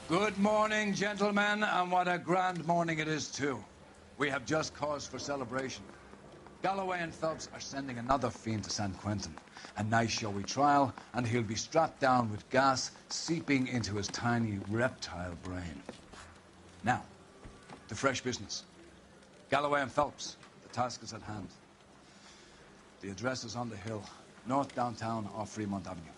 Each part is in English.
Good morning, gentlemen, and what a grand morning it is, too. We have just cause for celebration. Galloway and Phelps are sending another fiend to San Quentin. A nice showy trial, and he'll be strapped down with gas seeping into his tiny reptile brain. Now, to fresh business. Galloway and Phelps, the task is at hand. The address is on the hill, north downtown off Fremont Avenue.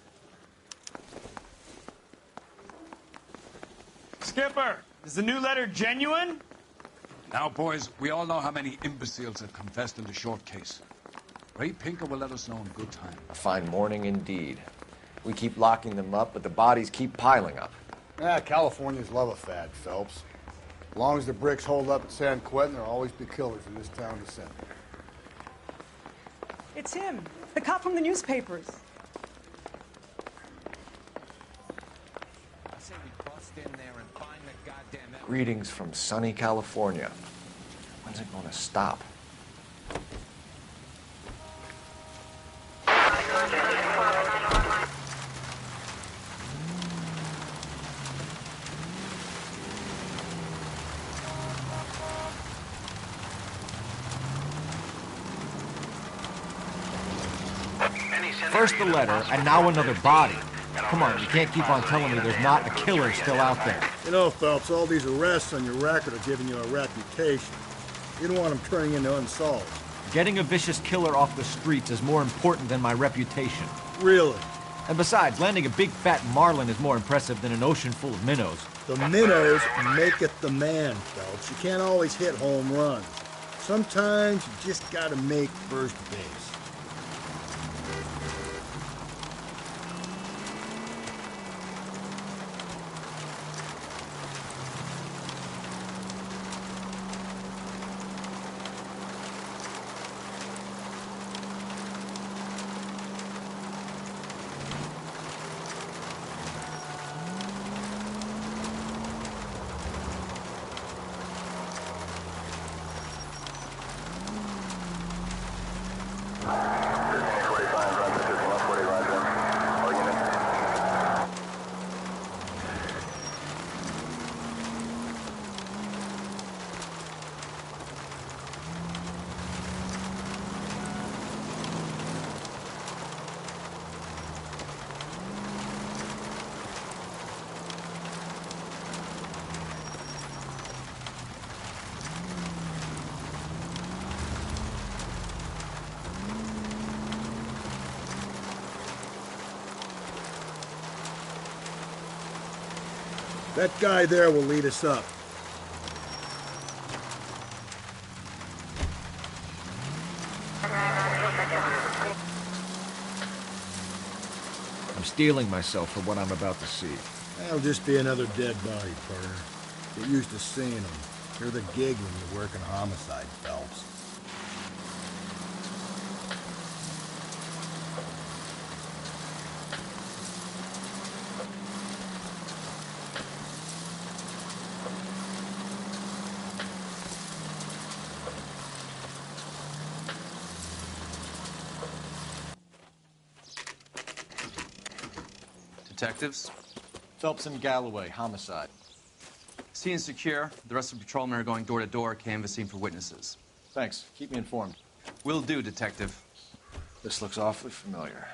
Skipper, is the new letter genuine? Now, boys, we all know how many imbeciles have confessed in the short case. Ray Pinker will let us know in good time. A fine morning indeed. We keep locking them up, but the bodies keep piling up. Californians love a fad, Phelps. As long as the bricks hold up at San Quentin, there'll always be killers in this town to send. It's him, the cop from the newspapers. I say we bust in there and find the goddamn... Greetings from sunny California. When's it going to stop? First the letter, and now another body. Come on, you can't keep on telling me there's not a killer still out there. You know, Phelps, all these arrests on your record are giving you a reputation. You don't want them turning into unsolved. Getting a vicious killer off the streets is more important than my reputation. Really? And besides, landing a big fat marlin is more impressive than an ocean full of minnows. The minnows make it the man, Phelps. You can't always hit home runs. Sometimes you just gotta make first base. That guy there will lead us up. I'm steeling myself for what I'm about to see. That'll just be another dead body, partner. Get used to seeing them. You're the gig when you work in homicide, Phelps. Detectives? Phelps and Galloway, homicide. Scene secure. The rest of the patrolmen are going door to door, canvassing for witnesses. Thanks. Keep me informed. Will do, Detective. This looks awfully familiar.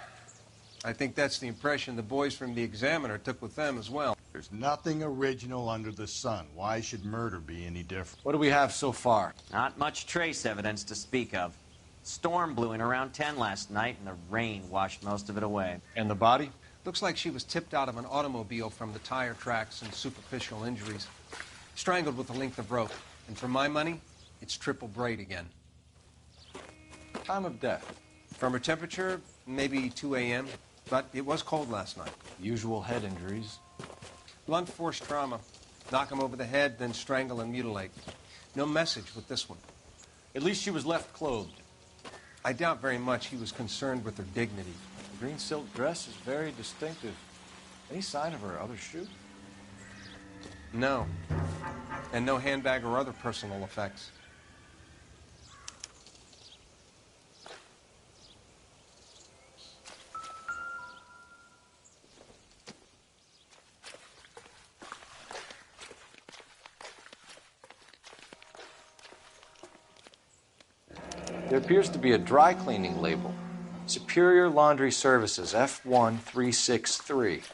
I think that's the impression the boys from the Examiner took with them as well. There's nothing original under the sun. Why should murder be any different? What do we have so far? Not much trace evidence to speak of. Storm blew in around 10 last night, and the rain washed most of it away. And the body? Looks like she was tipped out of an automobile from the tire tracks and superficial injuries. Strangled with a length of rope. And for my money, it's triple braid again. Time of death? From her temperature, maybe 2 a.m., but it was cold last night. Usual head injuries. Blunt force trauma. Knock him over the head, then strangle and mutilate. No message with this one. At least she was left clothed. I doubt very much he was concerned with her dignity. The green silk dress is very distinctive. Any sign of her other shoe? No. And no handbag or other personal effects. There appears to be a dry cleaning label. Superior Laundry Services, F1363.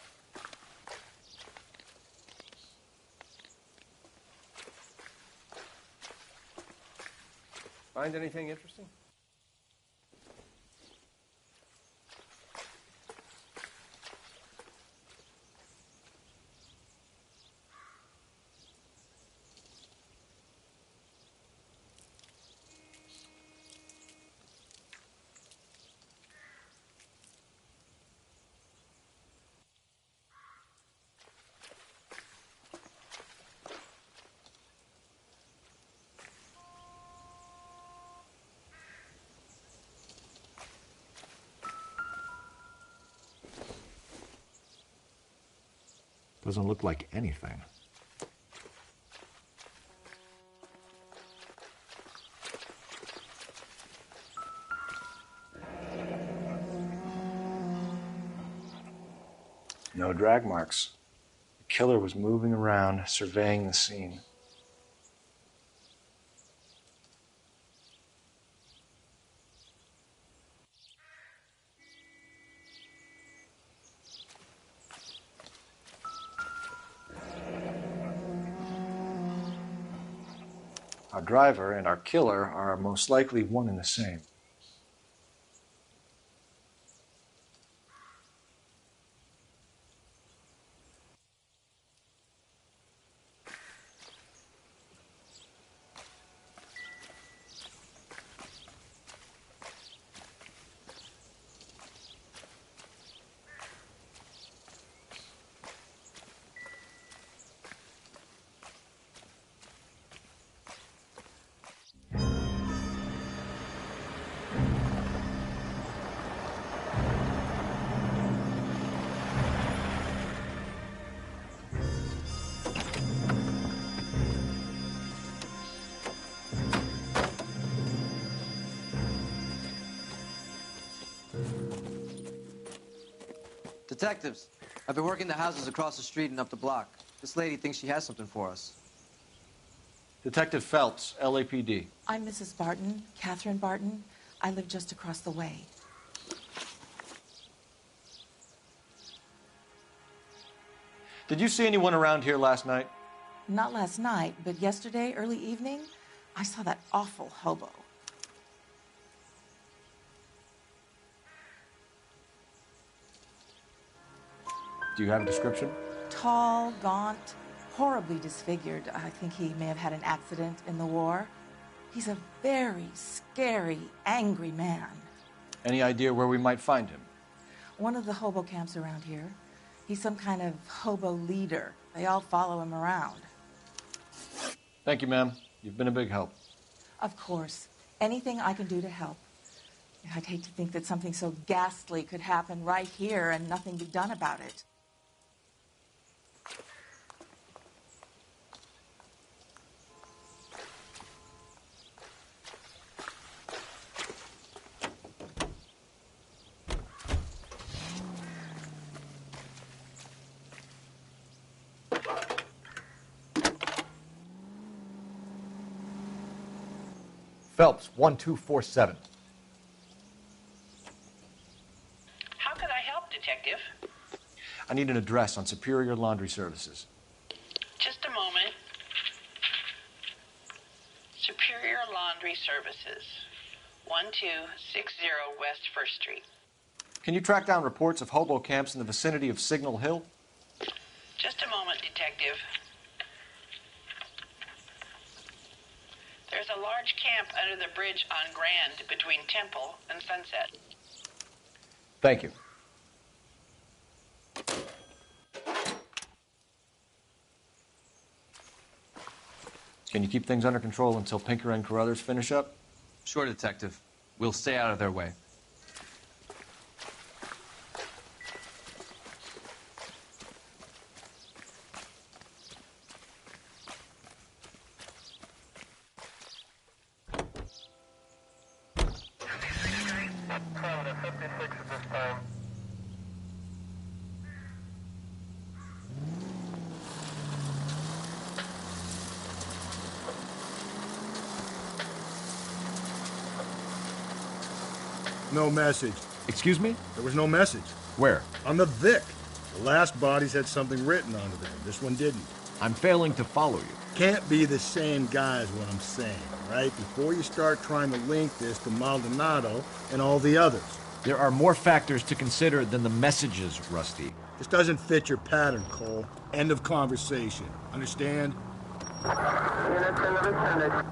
Find anything interesting? Doesn't look like anything. No drag marks. The killer was moving around, surveying the scene. Our driver and our killer are most likely one and the same. Detectives, I've been working the houses across the street and up the block. This lady thinks she has something for us. Detective Phelps, LAPD. I'm Mrs. Barton, Catherine Barton. I live just across the way. Did you see anyone around here last night? Not last night, but yesterday, early evening, I saw that awful hobo. Do you have a description? Tall, gaunt, horribly disfigured. I think he may have had an accident in the war. He's a very scary, angry man. Any idea where we might find him? One of the hobo camps around here. He's some kind of hobo leader. They all follow him around. Thank you, ma'am. You've been a big help. Of course. Anything I can do to help. I'd hate to think that something so ghastly could happen right here and nothing be done about it. Phelps, 1247. How could I help, Detective? I need an address on Superior Laundry Services. Just a moment. Superior Laundry Services, 1260 West 1st Street. Can you track down reports of hobo camps in the vicinity of Signal Hill? Just a moment, Detective. There's a large camp under the bridge on Grand between Temple and Sunset. Thank you. Can you keep things under control until Pinker and Carruthers finish up? Sure, Detective. We'll stay out of their way. No message. Excuse me? There was no message. Where? On the Vic. The last bodies had something written onto them. This one didn't. I'm failing to follow you. Can't be the same guy is what I'm saying, right? Before you start trying to link this to Maldonado and all the others. There are more factors to consider than the messages, Rusty. This doesn't fit your pattern, Cole. End of conversation. Understand? Units in the vicinity.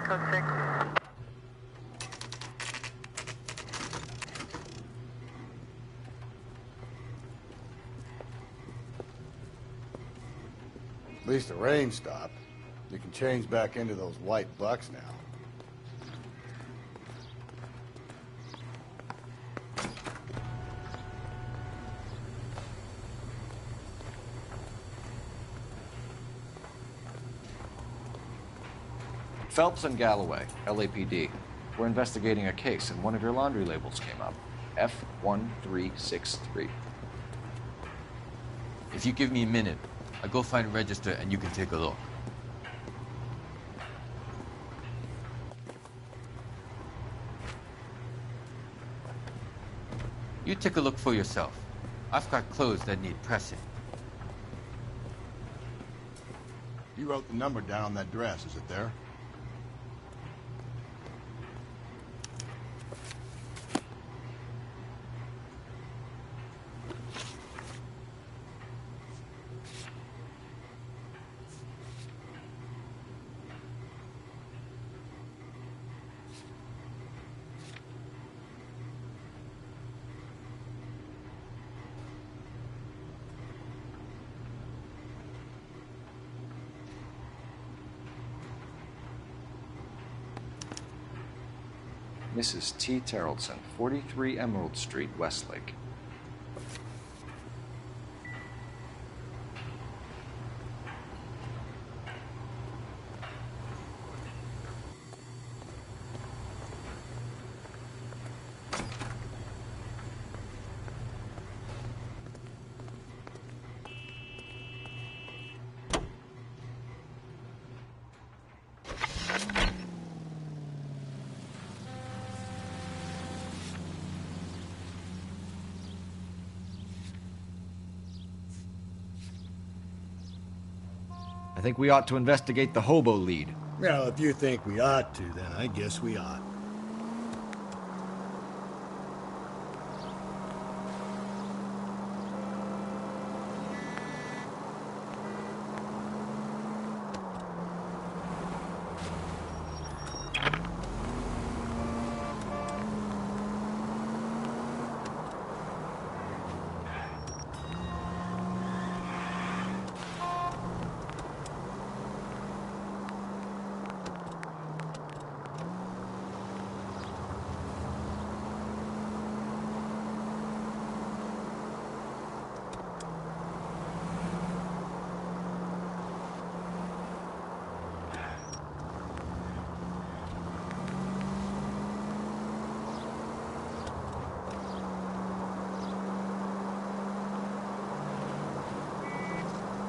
Code 6. At least the rain stopped. You can change back into those white bucks now. Phelps and Galloway, LAPD. We're investigating a case, and one of your laundry labels came up. F1363. If you give me a minute, I'll go find a register and you can take a look. You take a look for yourself. I've got clothes that need pressing. You wrote the number down on that dress, is it there? Mrs. T. Terrellson, 43 Emerald Street, Westlake. I think we ought to investigate the hobo lead. Well, if you think we ought to, then I guess we ought.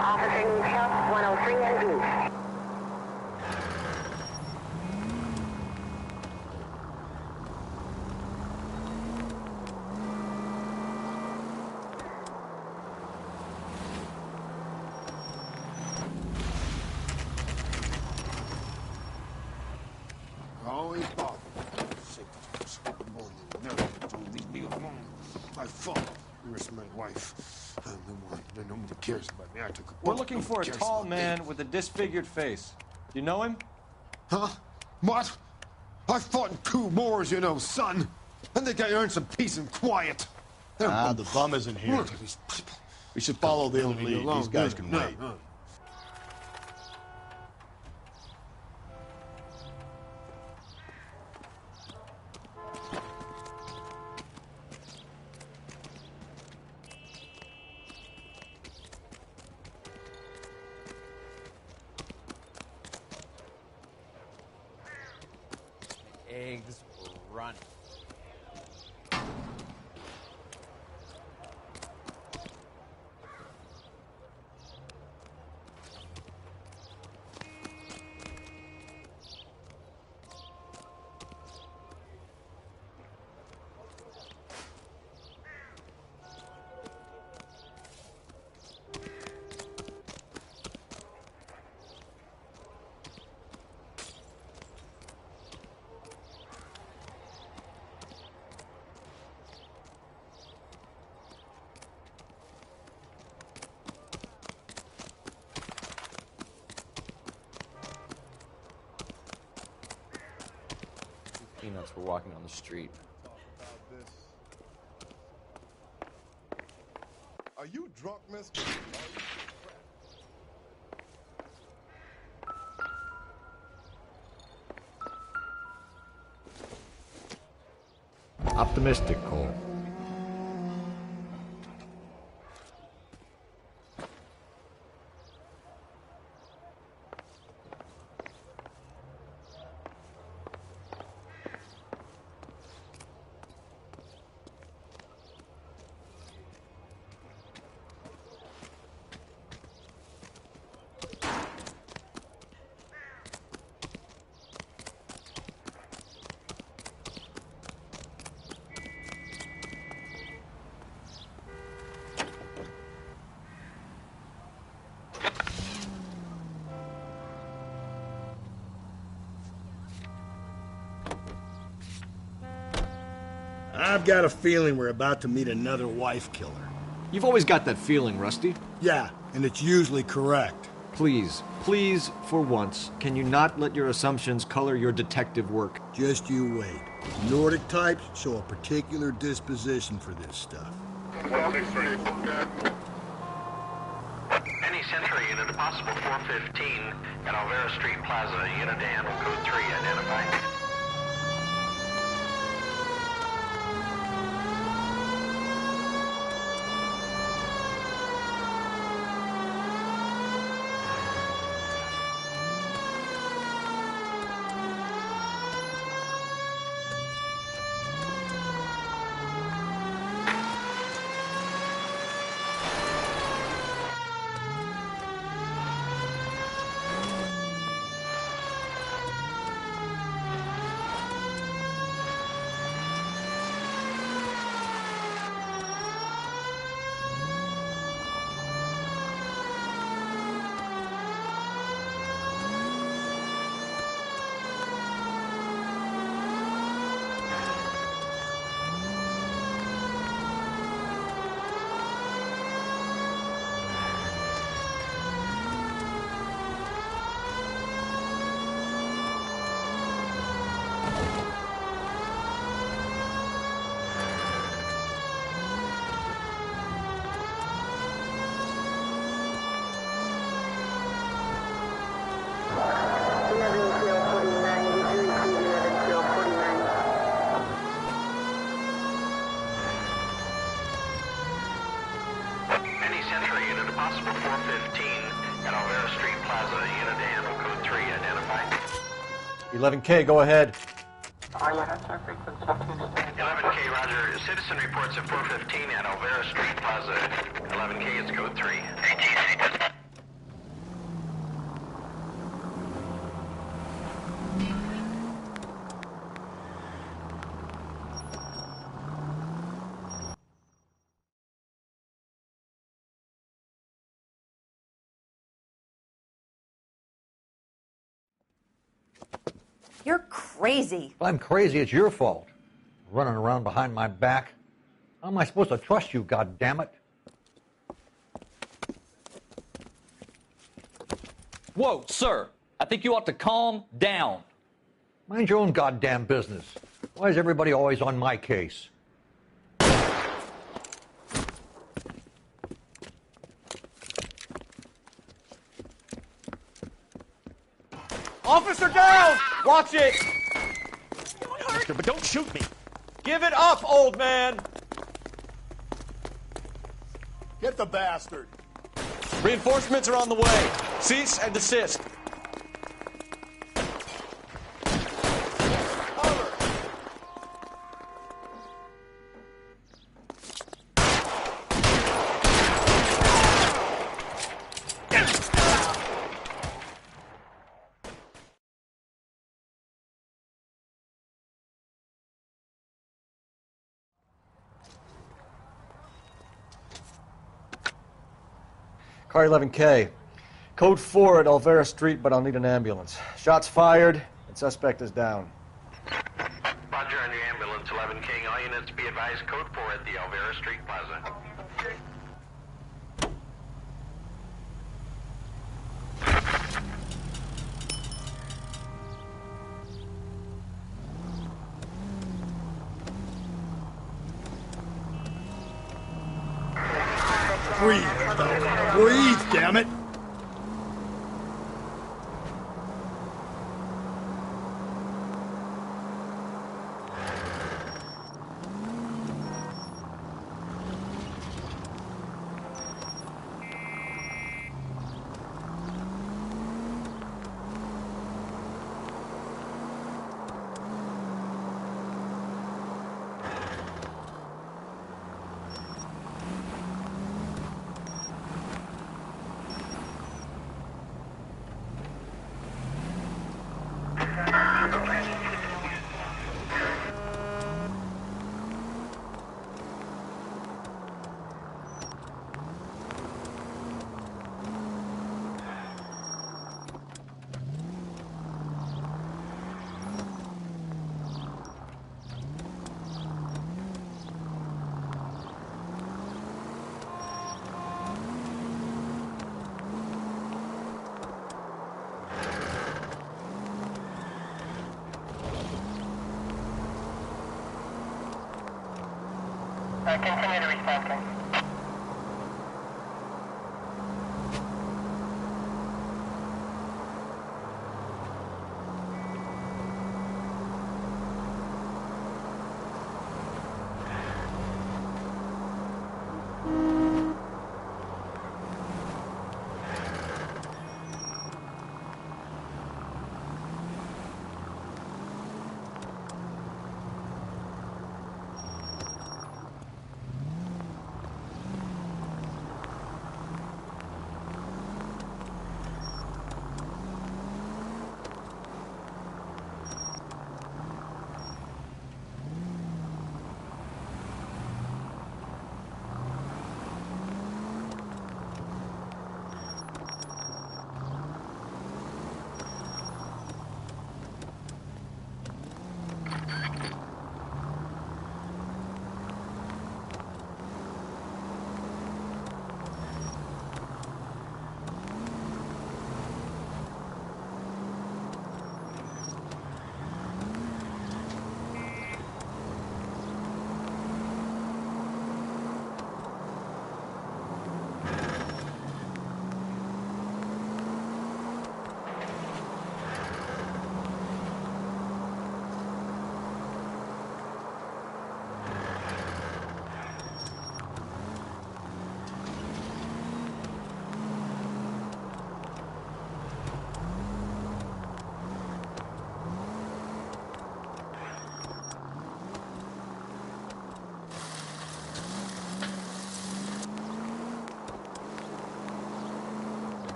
Officer needs help, 103 and Booth. Always bother. Leave me alone. My fault. You risked my wife. I'm the one. Nobody cares about me. I took a We're looking for a tall man with a disfigured face. You know him? Huh? What? I fought in 2 wars, you know, son. I think I earned some peace and quiet. The bum isn't here. Look at these people. We should follow the lead. These guys can wait. Eggs running. Peanuts were walking on the street. Are you drunk, mister? Optimistic, Cole. I've got a feeling we're about to meet another wife killer. You've always got that feeling, Rusty. Yeah, and it's usually correct. Please, please, for once, can you not let your assumptions color your detective work? Just you wait. Nordic types show a particular disposition for this stuff. Any Century unit, a possible 415 at Alvera Street Plaza, unit to handle code 3, identified. Any Century unit, a possible 415 at Alvera Street Plaza, unit to handle code 3, identified. 11K, go ahead. 11K, roger. Citizen reports at 415 at Alvera Street Plaza. 11K, it's code 3. You're crazy. If I'm crazy, it's your fault. Running around behind my back. How am I supposed to trust you, goddammit? Whoa, sir! I think you ought to calm down. Mind your own goddamn business. Why is everybody always on my case? Officer down! Watch it! But don't shoot me. Give it up, old man! Get the bastard. Reinforcements are on the way. Cease and desist. Car 11K. Code 4 at Olvera Street, but I'll need an ambulance. Shots fired, and suspect is down. Roger on your ambulance, 11 King. All units be advised, code 4 at the Olvera Street Plaza. Breathe, breathe, damn it! Continue to respond, King.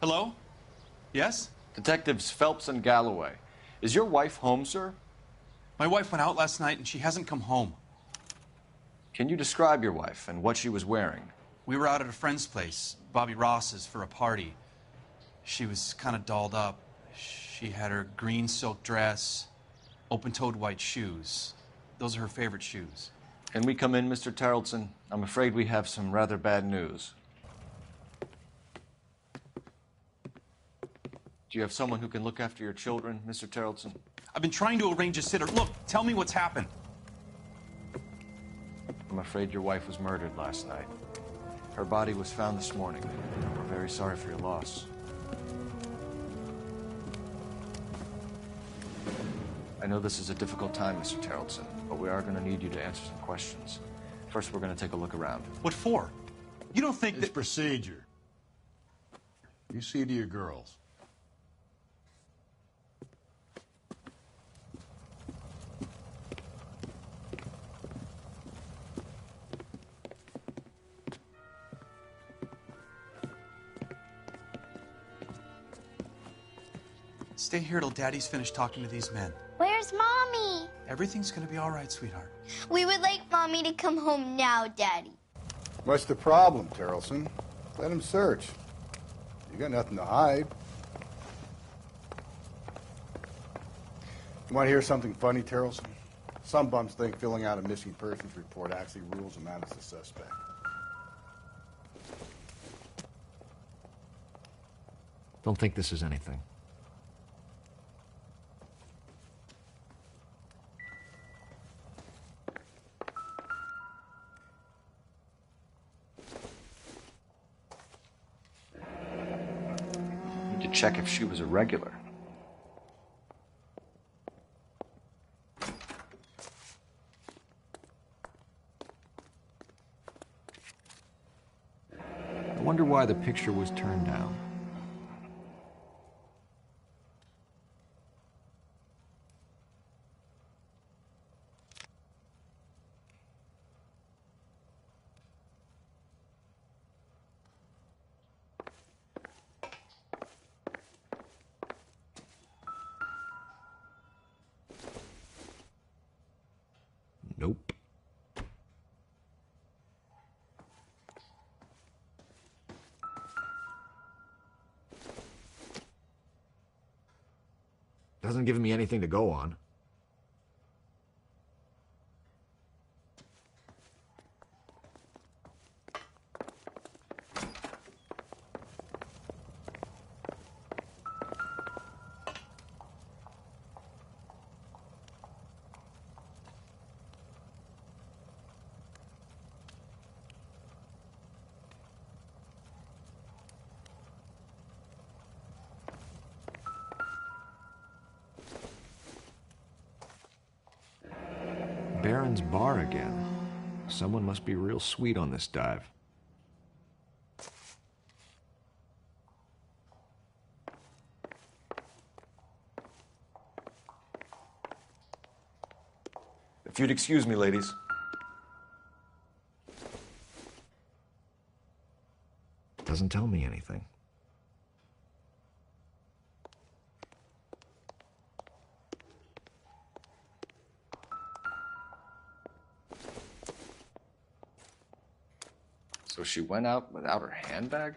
Hello? Yes? Detectives Phelps and Galloway. Is your wife home, sir? My wife went out last night and she hasn't come home. Can you describe your wife and what she was wearing? We were out at a friend's place, Bobby Ross's, for a party. She was kind of dolled up. She had her green silk dress, open-toed white shoes. Those are her favorite shoes. Can we come in, Mr. Tarleton? I'm afraid we have some rather bad news. Do you have someone who can look after your children, Mr. Tarleton? I've been trying to arrange a sitter. Look, tell me what's happened. I'm afraid your wife was murdered last night. Her body was found this morning. We're very sorry for your loss. I know this is a difficult time, Mr. Tarleton, but we are going to need you to answer some questions. First, we're going to take a look around. What for? You don't think It's procedure. You see to your girls. Stay here till Daddy's finished talking to these men. Where's Mommy? Everything's gonna be all right, sweetheart. We would like Mommy to come home now, Daddy. What's the problem, Tarleton? Let him search. You got nothing to hide. You want to hear something funny, Tarleton? Some bums think filling out a missing persons report actually rules him out as a suspect. Don't think this is anything. Need to check if she was a regular. I wonder why the picture was turned down. Nope. Doesn't give me anything to go on. Baron's bar again. Someone must be real sweet on this dive. If you'd excuse me, ladies. Doesn't tell me anything. So she went out without her handbag?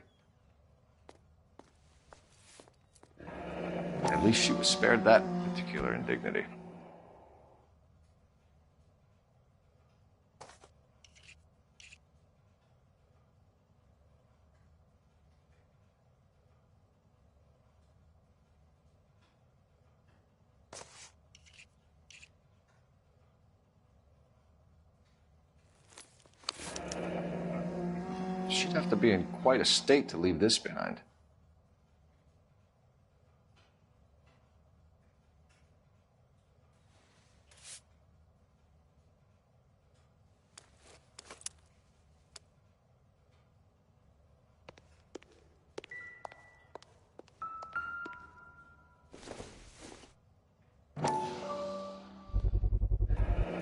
At least she was spared that particular indignity. She'd have to be in quite a state to leave this behind.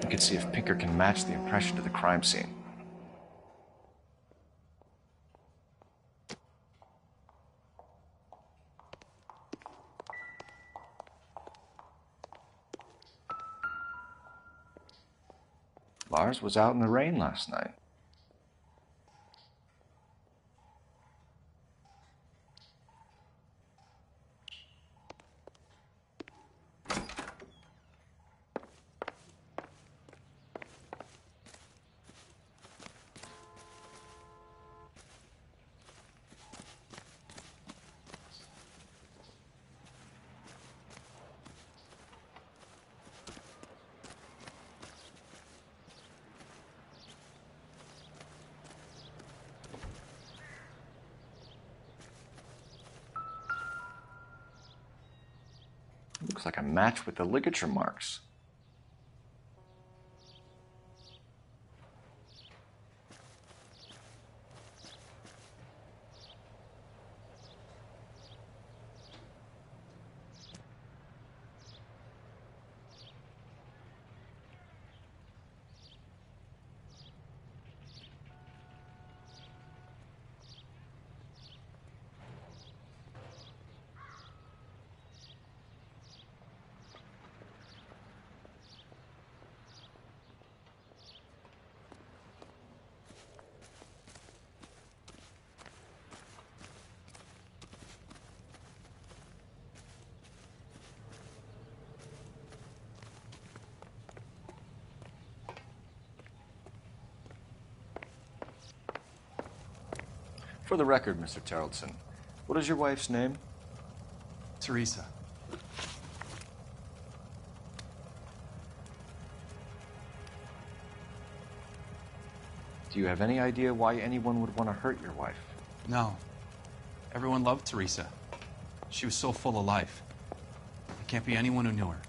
You can see if Pinker can match the impression to the crime scene. Lars was out in the rain last night. Looks like a match with the ligature marks. For the record, Mr. Terrelson, what is your wife's name? Teresa. Do you have any idea why anyone would want to hurt your wife? No. Everyone loved Teresa. She was so full of life. There can't be anyone who knew her.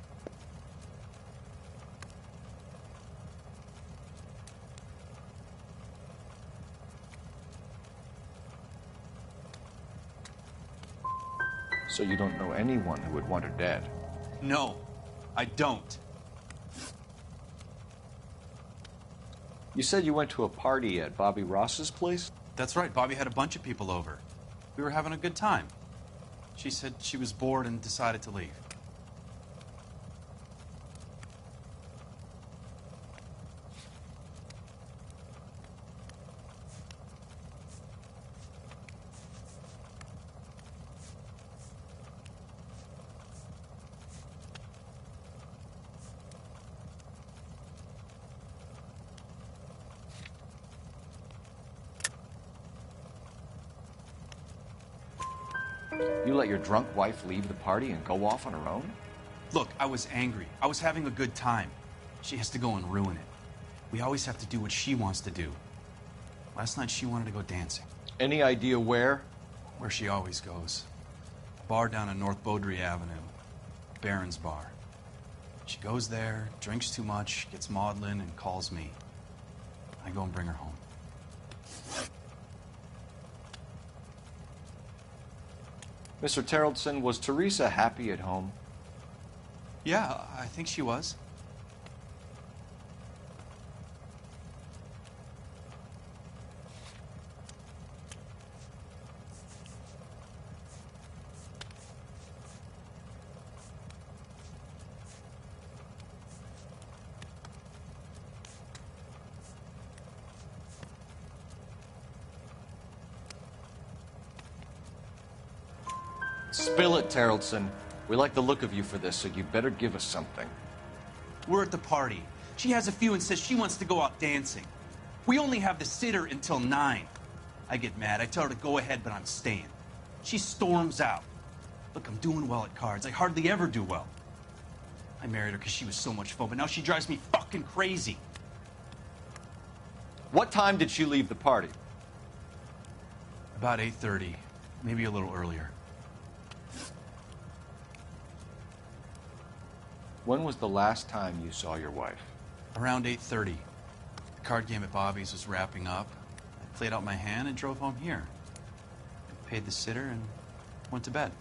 So you don't know anyone who would want her dead? No, I don't. You said you went to a party at Bobby Ross's place? That's right. Bobby had a bunch of people over. We were having a good time. She said she was bored and decided to leave. You let your drunk wife leave the party and go off on her own? Look, I was angry. I was having a good time. She has to go and ruin it. We always have to do what she wants to do. Last night she wanted to go dancing. Any idea where? Where she always goes. A bar down on North Beaudry Avenue. Barron's Bar. She goes there, drinks too much, gets maudlin, and calls me. I go and bring her home. Mr. Terrelson, was Teresa happy at home? Yeah, I think she was. Spill it, Terrelson. We like the look of you for this, so you better give us something. We're at the party. She has a few and says she wants to go out dancing. We only have the sitter until 9. I get mad. I tell her to go ahead, but I'm staying. She storms out. Look, I'm doing well at cards. I hardly ever do well. I married her because she was so much fun, but now she drives me fucking crazy. What time did she leave the party? About 8:30, maybe a little earlier. When was the last time you saw your wife? Around 8:30. The card game at Bobby's was wrapping up. I played out my hand and drove home here. I paid the sitter and went to bed.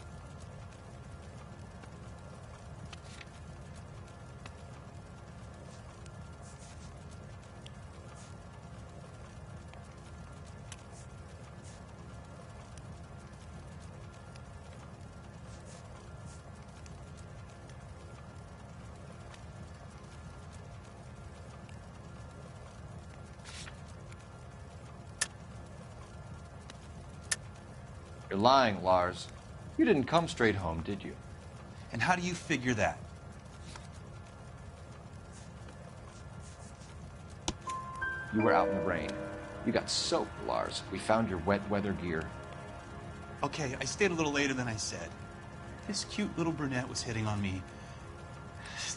You're lying, Lars. You didn't come straight home, did you? And how do you figure that? You were out in the rain. You got soaked, Lars. We found your wet weather gear. Okay, I stayed a little later than I said. This cute little brunette was hitting on me.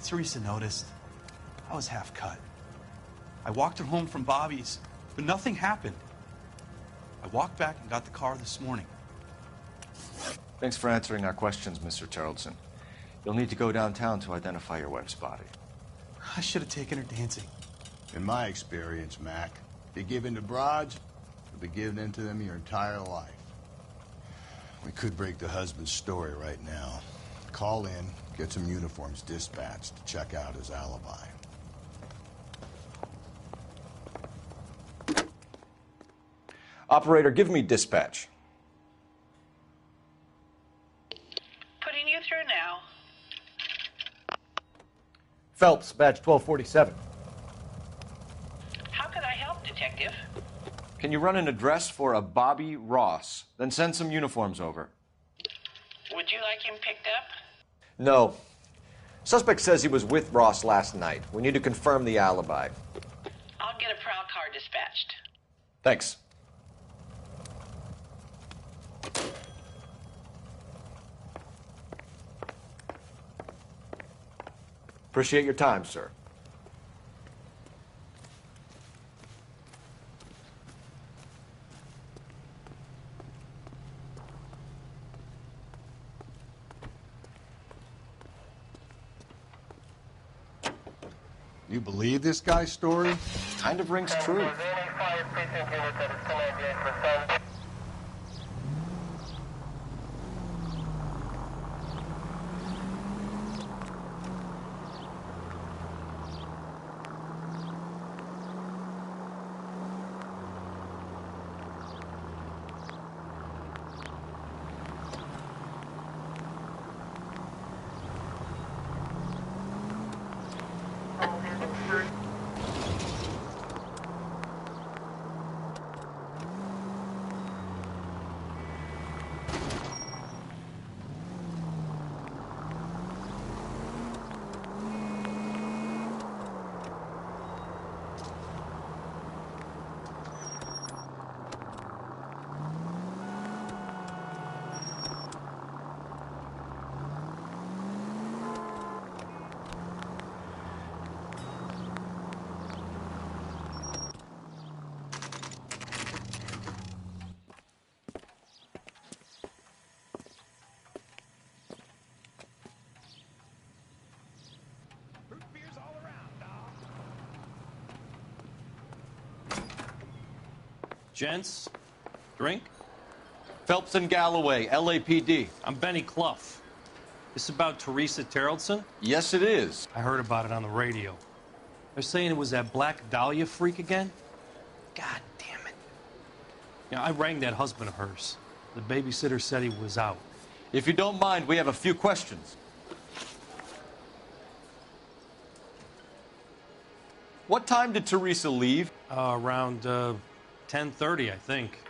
Teresa noticed. I was half cut. I walked her home from Bobby's, but nothing happened. I walked back and got the car this morning. Thanks for answering our questions, Mr. Terrelson. You'll need to go downtown to identify your wife's body. I should have taken her dancing. In my experience, Mac, if you give in to broads, you'll be giving in to them your entire life. We could break the husband's story right now. Call in, get some uniforms dispatched to check out his alibi. Operator, give me dispatch. Putting you through now. Phelps, badge 1247. How can I help, Detective? Can you run an address for a Bobby Ross? Then send some uniforms over. Would you like him picked up? No. Suspect says he was with Ross last night. We need to confirm the alibi. I'll get a prowl car dispatched. Thanks. Appreciate your time, sir. You believe this guy's story? Kind of rings true. Gents, drink? Phelps and Galloway, LAPD. I'm Benny Clough. This about Teresa Terrelson? Yes, it is. I heard about it on the radio. They're saying it was that Black Dahlia freak again? God damn it. Yeah, I rang that husband of hers. The babysitter said he was out. If you don't mind, we have a few questions. What time did Teresa leave? Around 10:30, I think.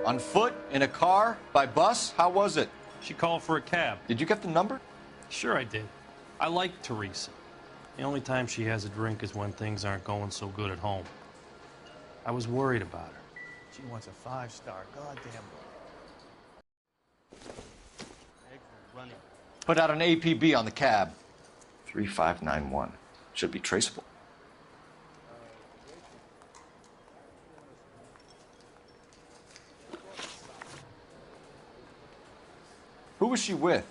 On foot? In a car? By bus? How was it? She called for a cab. Did you get the number? Sure I did. I like Teresa. The only time she has a drink is when things aren't going so good at home. I was worried about her. She wants a 5-star. Goddamn. Running. Put out an APB on the cab. 3591. Should be traceable. Who was she with?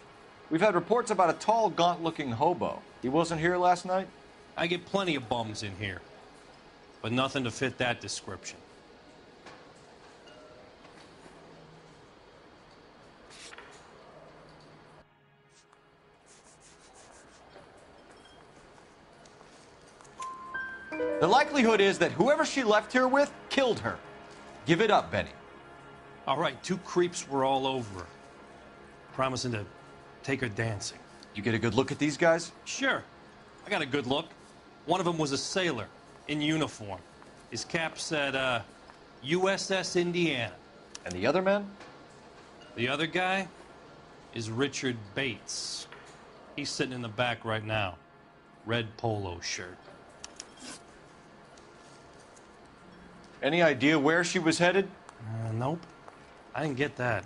We've had reports about a tall, gaunt-looking hobo. He wasn't here last night? I get plenty of bums in here, but nothing to fit that description. The likelihood is that whoever she left here with killed her. Give it up, Benny. All right, 2 creeps were all over her, promising to take her dancing. You get a good look at these guys? Sure. I got a good look. One of them was a sailor in uniform. His cap said, USS Indiana. And the other man? The other guy is Richard Bates. He's sitting in the back right now. Red polo shirt. Any idea where she was headed? Nope. I didn't get that.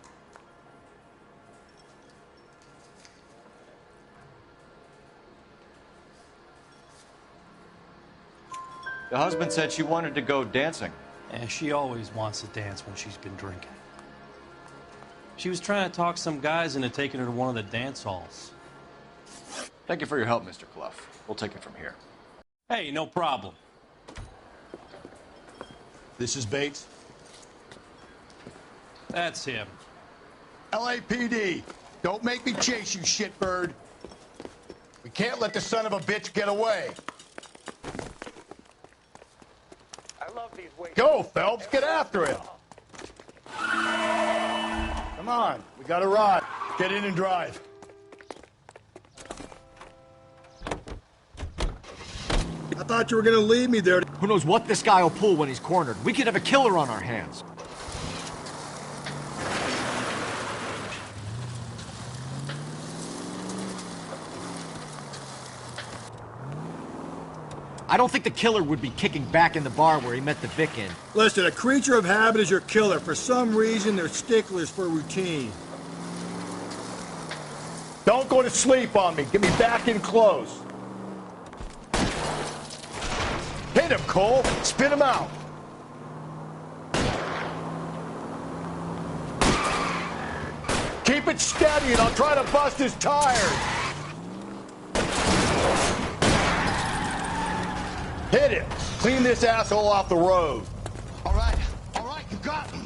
The husband said she wanted to go dancing. Yeah, she always wants to dance when she's been drinking. She was trying to talk some guys into taking her to one of the dance halls. Thank you for your help, Mr. Clough. We'll take it from here. Hey, no problem. This is Bates. That's him. LAPD, don't make me chase you, shitbird. We can't let the son of a bitch get away. Go, Phelps, get after him. Come on, we got a ride. Get in and drive. I thought you were gonna leave me there. Who knows what this guy will pull when he's cornered? We could have a killer on our hands. I don't think the killer would be kicking back in the bar where he met the Vic in. Listen, a creature of habit is your killer. For some reason, they're sticklers for routine. Don't go to sleep on me. Get me back in close. Hit him, Cole. Spit him out. Keep it steady and I'll try to bust his tires. Hit him. Clean this asshole off the road. All right, you got me.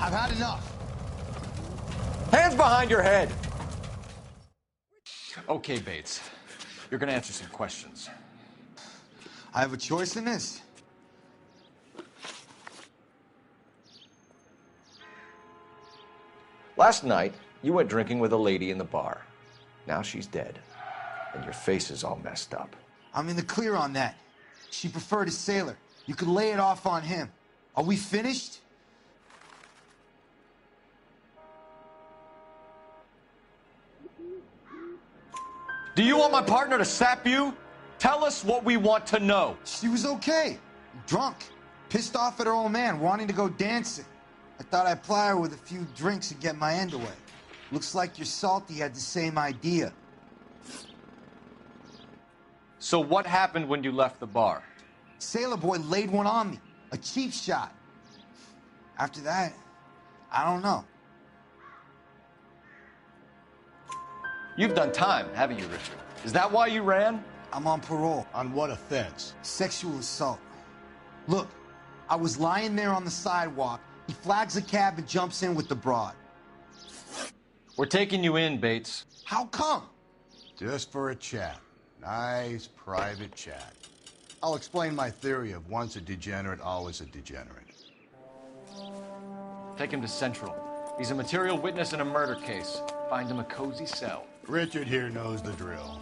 I've had enough. Hands behind your head. Okay, Bates. You're gonna answer some questions. I have a choice in this. Last night, you went drinking with a lady in the bar. Now she's dead. And your face is all messed up. I'm in the clear on that. She preferred a sailor. You could lay it off on him. Are we finished? Do you want my partner to sap you? Tell us what we want to know. She was okay. Drunk. Pissed off at her old man, wanting to go dancing. I thought I'd ply her with a few drinks and get my end away. Looks like your salty had the same idea. So what happened when you left the bar? Sailor boy laid one on me. A cheap shot. After that, I don't know. You've done time, haven't you, Richard? Is that why you ran? I'm on parole. On what offense? Sexual assault. Look, I was lying there on the sidewalk. He flags a cab and jumps in with the broad. We're taking you in, Bates. How come? Just for a chat. Nice private chat. I'll explain my theory of once a degenerate, always a degenerate. Take him to Central. He's a material witness in a murder case. Find him a cozy cell. Richard here knows the drill.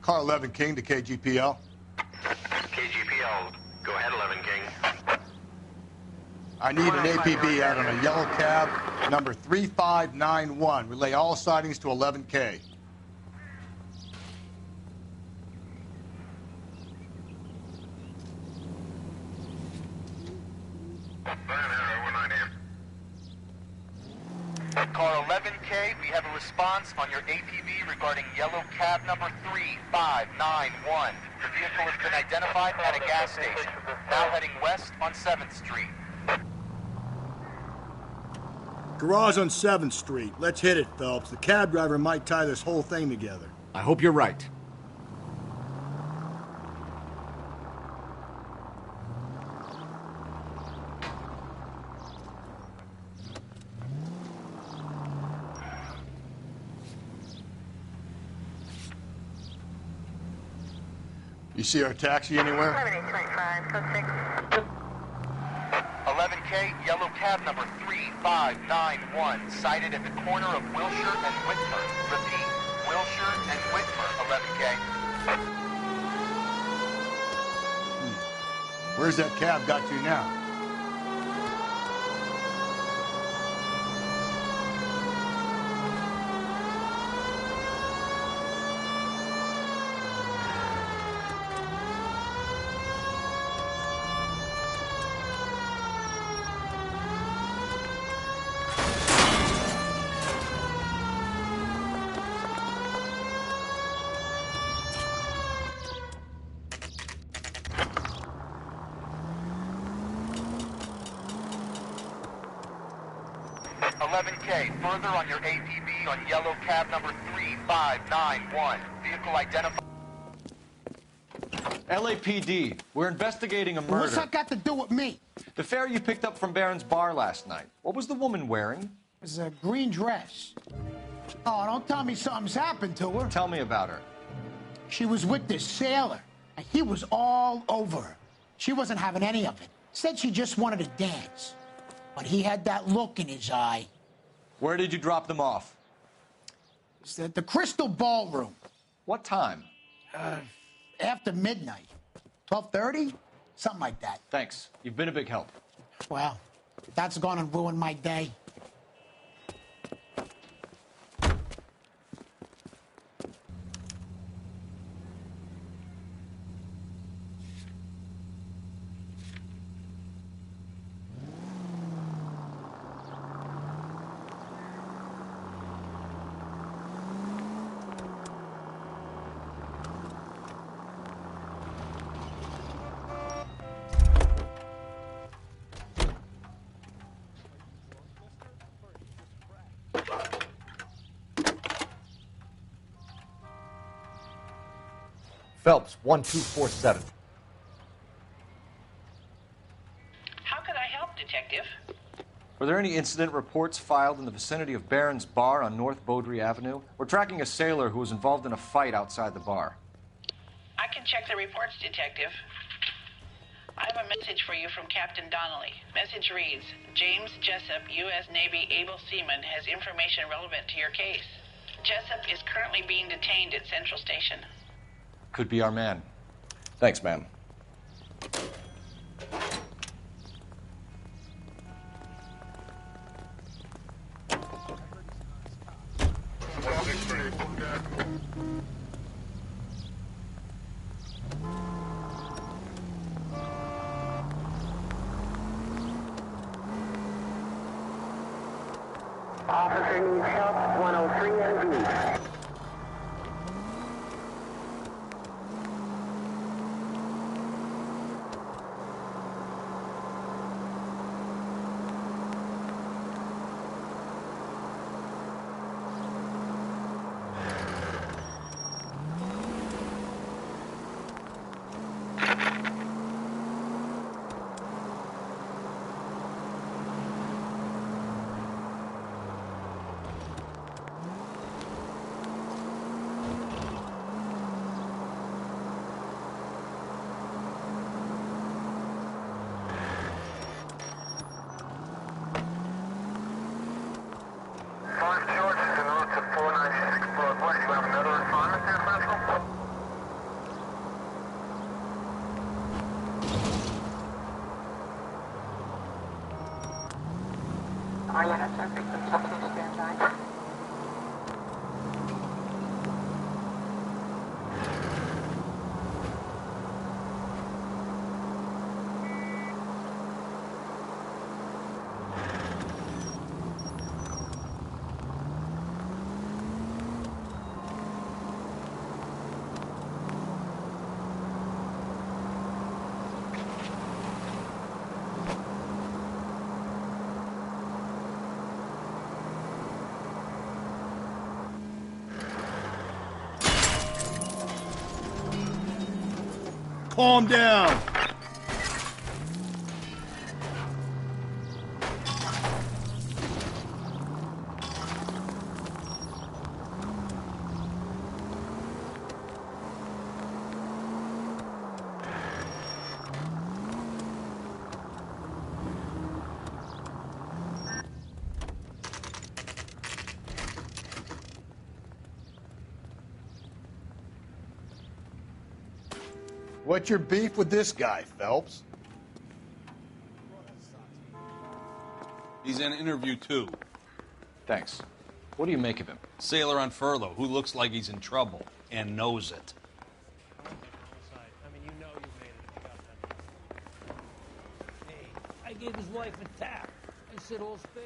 Car 11 King to KGPL. KGPL, go ahead, 11 King. I need an APB out on a yellow cab, number 3591. Relay all sightings to 11K. Car 11K, we have a response on your APB regarding yellow cab number 3591. The vehicle has been identified at a gas station, now heading west on 7th Street. Garage on 7th Street. Let's hit it, Phelps. The cab driver might tie this whole thing together. I hope you're right. You see our taxi anywhere? 11K, yellow cab number 3591, sighted at the corner of Wilshire and Whitmer. Repeat, Wilshire and Whitmer, 11K. Where's that cab got to now? Further on your APB on yellow cab number 3591. Vehicle identified. LAPD, we're investigating a murder. What's that got to do with me? The fare you picked up from Barron's bar last night. What was the woman wearing? It was a green dress. Oh, don't tell me something's happened to her. Tell me about her. She was with this sailor, and he was all over her. She wasn't having any of it. Said she just wanted to dance. But he had that look in his eye. Where did you drop them off? It's at the Crystal Ballroom. What time? After midnight. 12:30? Something like that. Thanks. You've been a big help. Well, that's gonna ruin my day. Phelps, 1247. How could I help, Detective? Were there any incident reports filed in the vicinity of Barron's bar on North Beaudry Avenue? We're tracking a sailor who was involved in a fight outside the bar. I can check the reports, Detective. I have a message for you from Captain Donnelly. Message reads, James Jessup, U.S. Navy able seaman, has information relevant to your case. Jessup is currently being detained at Central Station. Could be our man. Thanks, ma'am. Officer needs help, 103 MD. Calm down. What's your beef with this guy, Phelps? He's in interview 2. Thanks. What do you make of him? Sailor on furlough who looks like he's in trouble and knows it. I gave his wife a tap. I said all's fair.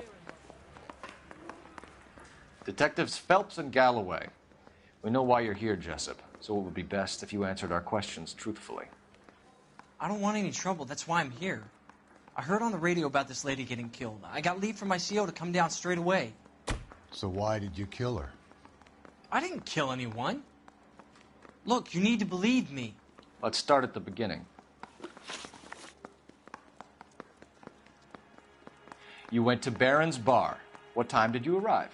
Detectives Phelps and Galloway. We know why you're here, Jessup, so it would be best if you answered our questions truthfully. I don't want any trouble. That's why I'm here. I heard on the radio about this lady getting killed. I got leave from my CO to come down straight away. So why did you kill her? I didn't kill anyone. Look, you need to believe me. Let's start at the beginning. You went to Barron's Bar. What time did you arrive?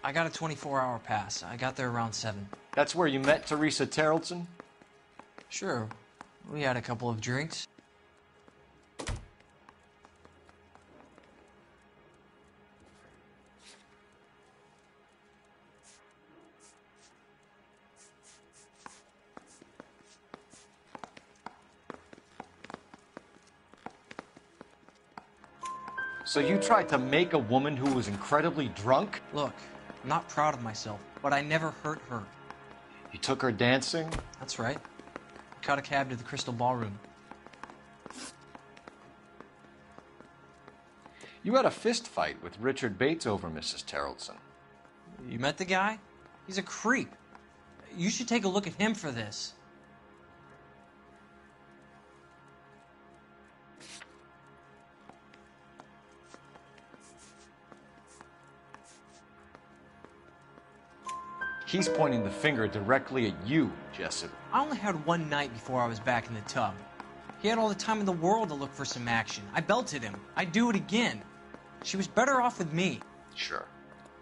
I got a 24-hour pass. I got there around 7. That's where you met Teresa Terrellson? Sure. We had a couple of drinks. So you tried to make a woman who was incredibly drunk? Look, I'm not proud of myself, but I never hurt her. You took her dancing? That's right. I caught a cab to the Crystal Ballroom. You had a fist fight with Richard Bates over Mrs. Terrellson. You met the guy? He's a creep. You should take a look at him for this. He's pointing the finger directly at you, Jessup. I only had one night before I was back in the tub. He had all the time in the world to look for some action. I belted him. I'd do it again. She was better off with me. Sure.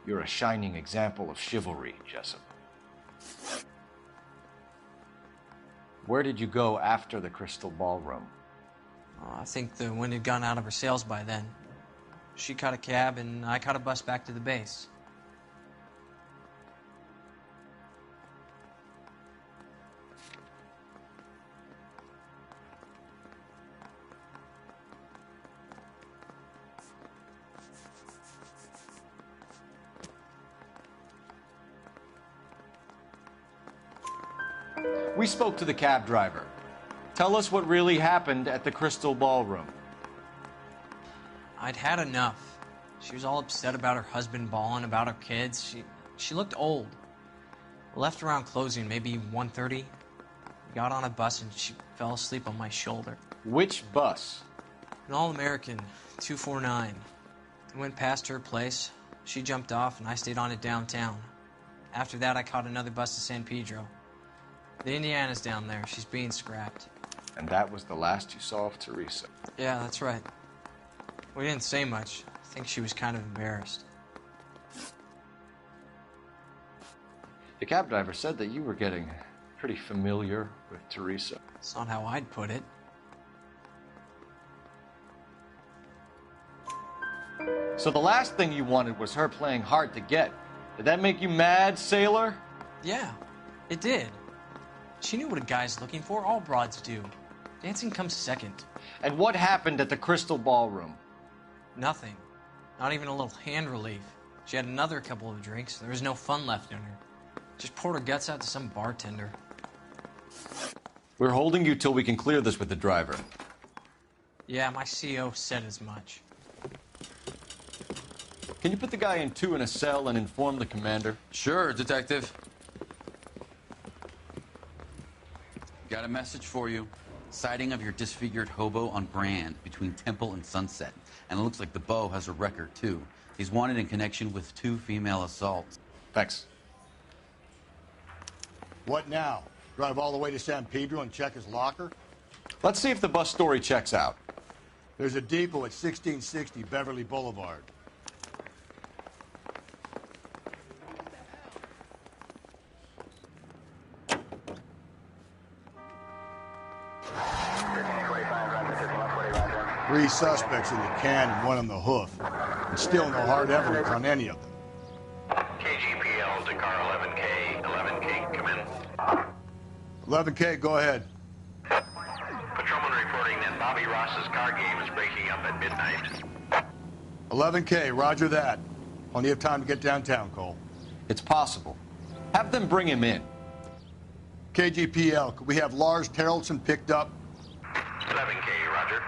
You're a shining example of chivalry, Jessup. Where did you go after the Crystal Ballroom? I think the wind had gone out of her sails by then. She caught a cab, and I caught a bus back to the base. We spoke to the cab driver. Tell us what really happened at the Crystal Ballroom. I'd had enough. She was all upset about her husband bawling about her kids. She looked old. Left around closing, maybe 1:30. Got on a bus and she fell asleep on my shoulder. Which bus? An All-American, 249. I went past her place. She jumped off and I stayed on it downtown. After that, I caught another bus to San Pedro. The Indiana's down there. She's being scrapped. And that was the last you saw of Teresa? Yeah, that's right. We didn't say much. I think she was kind of embarrassed. The cab driver said that you were getting pretty familiar with Teresa. It's not how I'd put it. So the last thing you wanted was her playing hard to get. Did that make you mad, sailor? Yeah, it did. She knew what a guy's looking for. All broads do. Dancing comes second. And what happened at the Crystal Ballroom? Nothing. Not even a little hand relief. She had another couple of drinks. There was no fun left in her. Just poured her guts out to some bartender. We're holding you till we can clear this with the driver. Yeah, my CO said as much. Can you put the guy in 2 in a cell and inform the commander? Sure, Detective. Got a message for you. Sighting of your disfigured hobo on Brand between Temple and Sunset. And it looks like the Beau has a record, too. He's wanted in connection with 2 female assaults. Thanks. What now? Drive all the way to San Pedro and check his locker? Let's see if the bus story checks out. There's a depot at 1660 Beverly Boulevard. Three suspects in the can and one on the hoof. And still no hard evidence on any of them. KGPL to car 11K. 11K, come in. 11K, go ahead. Bobby Ross's car game is breaking up at midnight. 11K, roger that. Plenty of time to get downtown, Cole. It's possible. Have them bring him in. KGPL, could we have Lars Terrelson picked up? 11K, roger.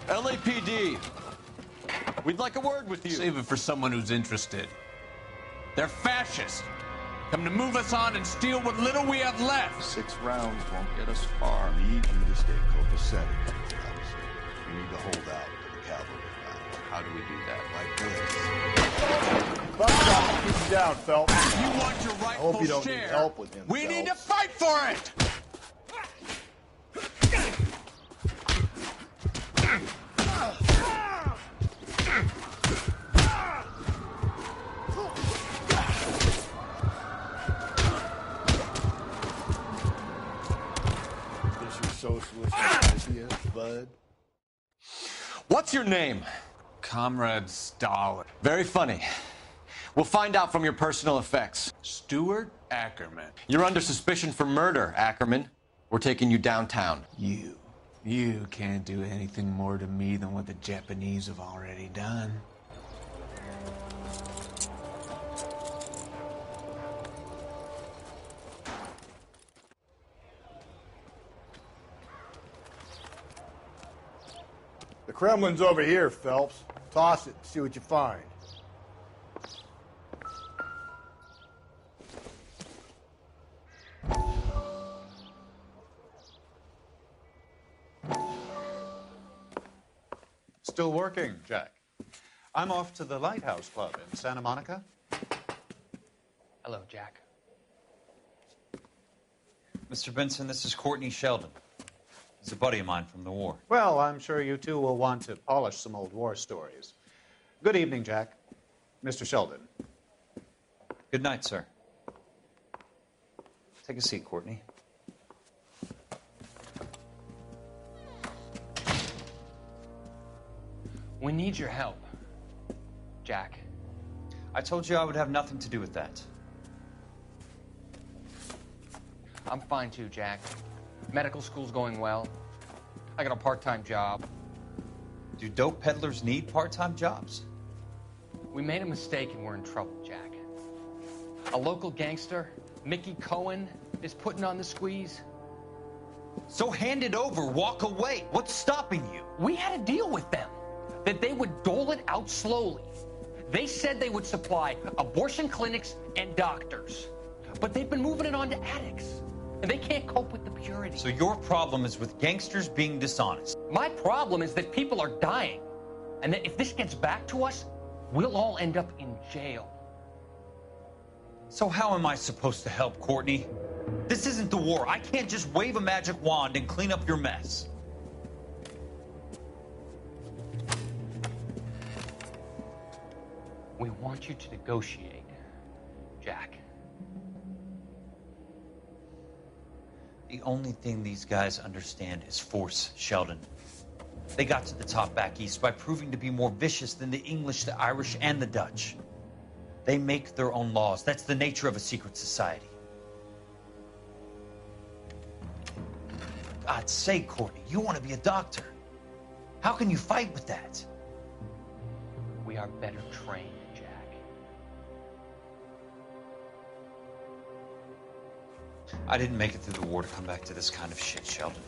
LAPD, we'd like a word with you. Save it for someone who's interested. They're fascists. Come to move us on and steal what little we have left. 6 rounds won't get us far. I need you to stay copacetic. You need to hold out to the cavalry round. How do we do that? Like this. Buckshot, keep him down, Phelps. You want your rightful share. I hope you don't need help with him, We need to Phelps. fight for it! Socialist ideas, bud. What's your name? Comrade Stalin. Very funny. We'll find out from your personal effects. Stuart Ackerman. You're under suspicion for murder, Ackerman. We're taking you downtown. You can't do anything more to me than what the Japanese have already done. The Kremlin's over here, Phelps. Toss it and see what you find. Still working, Jack. I'm off to the Lighthouse Club in Santa Monica. Hello, Jack. Mr. Benson, this is Courtney Sheldon. He's a buddy of mine from the war. Well, I'm sure you two will want to polish some old war stories. Good evening, Jack. Mr. Sheldon. Good night, sir. Take a seat, Courtney. We need your help, Jack. I told you I would have nothing to do with that. I'm fine too, Jack. Medical school's going well. I got a part-time job. Do dope peddlers need part-time jobs? We made a mistake and we're in trouble, Jack. A local gangster, Mickey Cohen, is putting on the squeeze. So hand it over, walk away. What's stopping you? We had a deal with them that they would dole it out slowly. They said they would supply abortion clinics and doctors, but they've been moving it on to addicts. And they can't cope with the purity. So your problem is with gangsters being dishonest. My problem is that people are dying. And that if this gets back to us, we'll all end up in jail. So how am I supposed to help, Courtney? This isn't the war. I can't just wave a magic wand and clean up your mess. We want you to negotiate, Jack. The only thing these guys understand is force, Sheldon. They got to the top back east by proving to be more vicious than the English, the Irish, and the Dutch. They make their own laws. That's the nature of a secret society. For God's sake, Courtney, you want to be a doctor. How can you fight with that? We are better trained, Jack. I didn't make it through the war to come back to this kind of shit, Sheldon.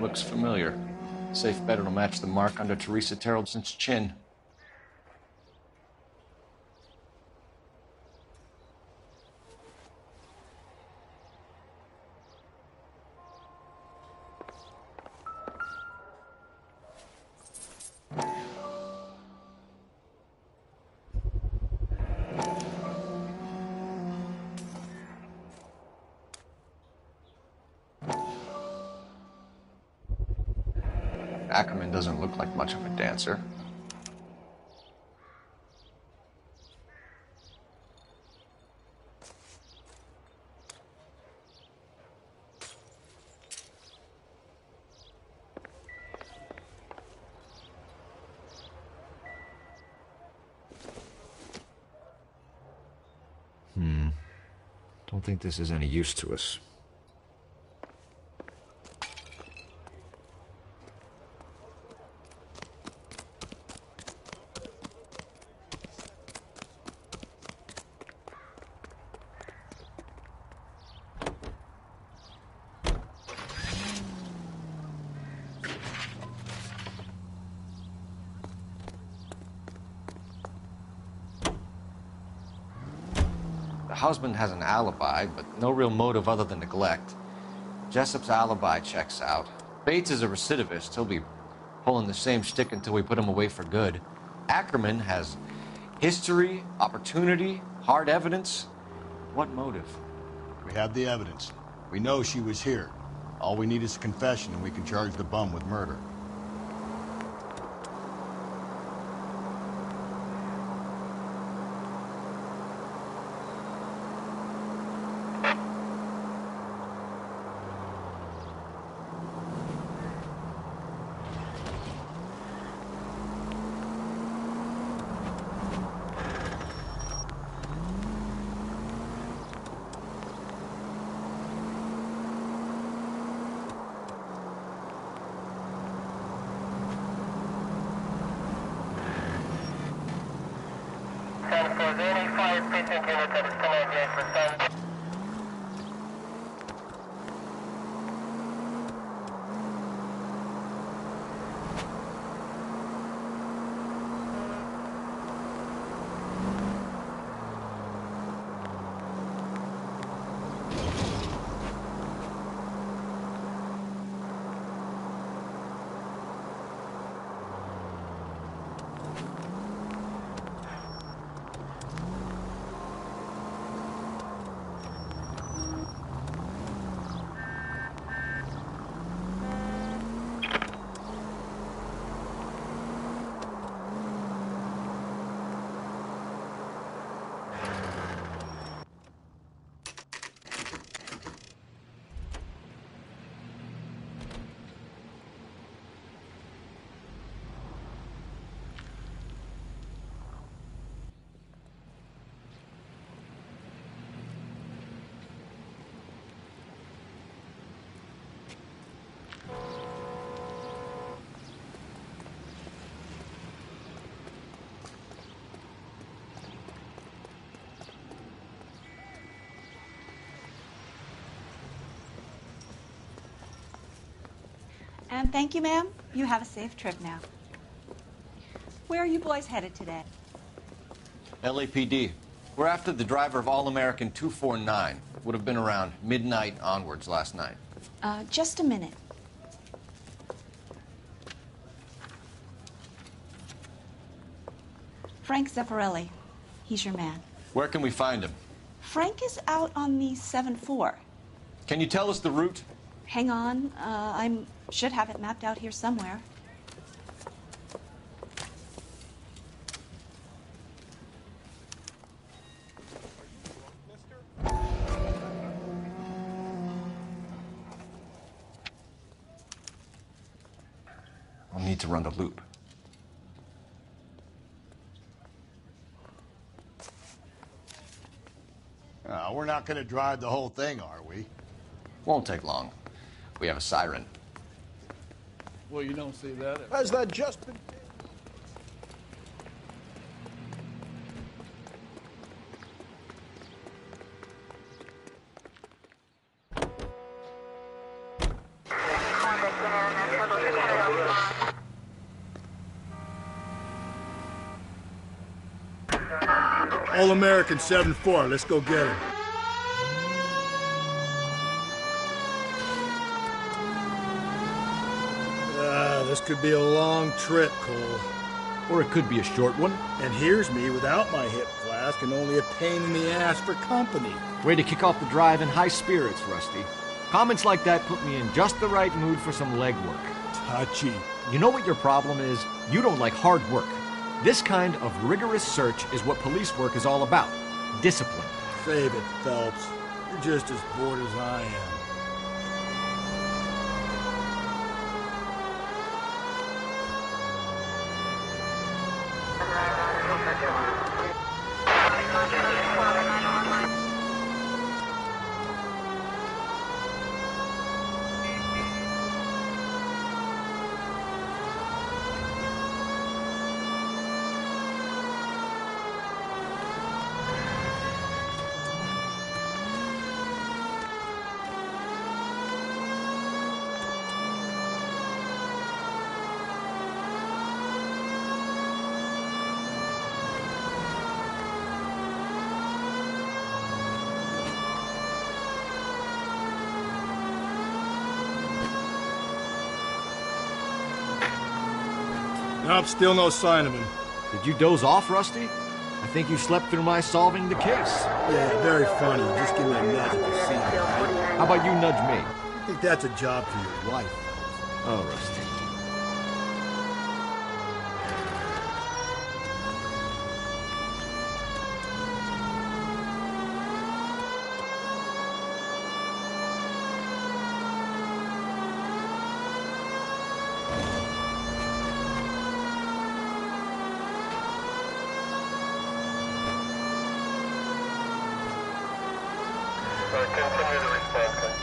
Looks familiar. Safe bet it'll match the mark under Teresa Terrelson's chin. Ackerman doesn't look like much of a dancer. Don't think this is any use to us. The husband has an alibi, but no real motive other than neglect. Jessup's alibi checks out. Bates is a recidivist. He'll be pulling the same shtick until we put him away for good. Ackerman has history, opportunity, hard evidence. What motive? We have the evidence. We know she was here. All we need is a confession, and we can charge the bum with murder. And thank you, ma'am. You have a safe trip now. Where are you boys headed today? LAPD. We're after the driver of All-American 249. Would have been around midnight onwards last night. Just a minute. Frank Zeffirelli. He's your man. Where can we find him? Frank is out on the 7-4. Can you tell us the route? Hang on. I should have it mapped out here somewhere. need to run the loop. We're not going to drive the whole thing, are we? Won't take long. We have a siren. Well, you don't see that. Has that just been... All-American 7-4, let's go get him. This could be a long trip, Cole. Or it could be a short one. And here's me without my hip flask and only a pain in the ass for company. Way to kick off the drive in high spirits, Rusty. Comments like that put me in just the right mood for some legwork. Touchy. You know what your problem is? You don't like hard work. This kind of rigorous search is what police work is all about. Discipline. Save it, Phelps. You're just as bored as I am. Nope, still no sign of him. Did you doze off, Rusty? I think you slept through my solving the case. Yeah, very funny. Just give me a nudge if you see him. How about you nudge me? I think that's a job for your wife. Oh, Rusty. Continue the response.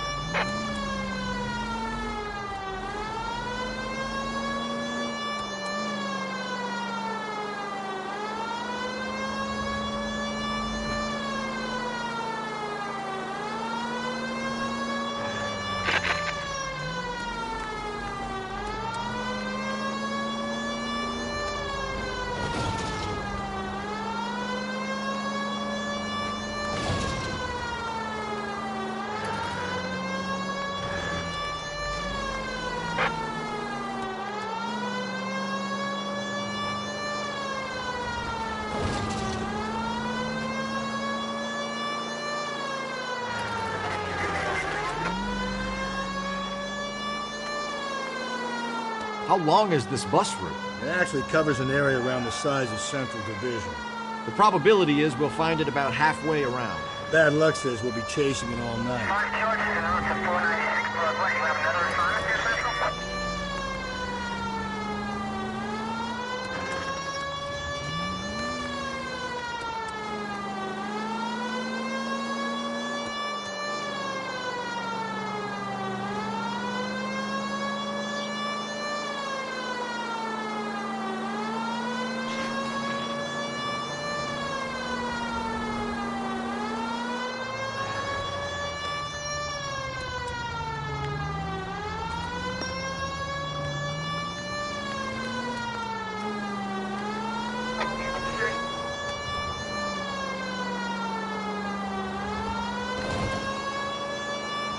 How long is this bus route? It actually covers an area around the size of Central Division. The probability is we'll find it about halfway around. Bad luck says we'll be chasing it all night.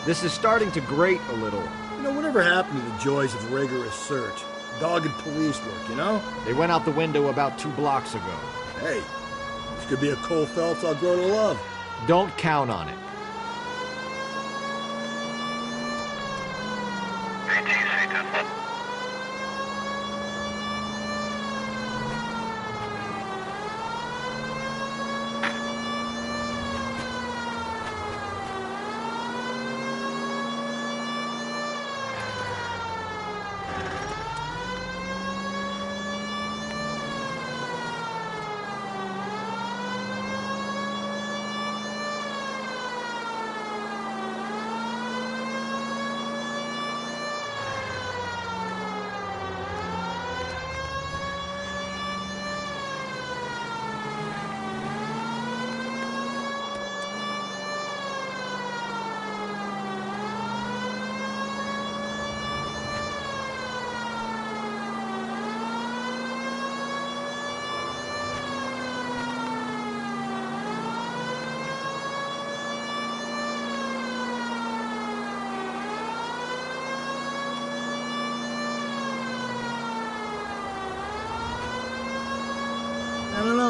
This is starting to grate a little. You know, whatever happened to the joys of rigorous search? Dogged police work, you know? They went out the window about 2 blocks ago. Hey, this could be a Cole Phelps I'll grow to love. Don't count on it.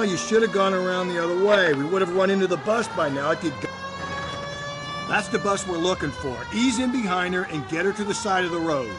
Well, you should have gone around the other way. We would have run into the bus by now if you'd... That's the bus we're looking for. Ease in behind her and get her to the side of the road.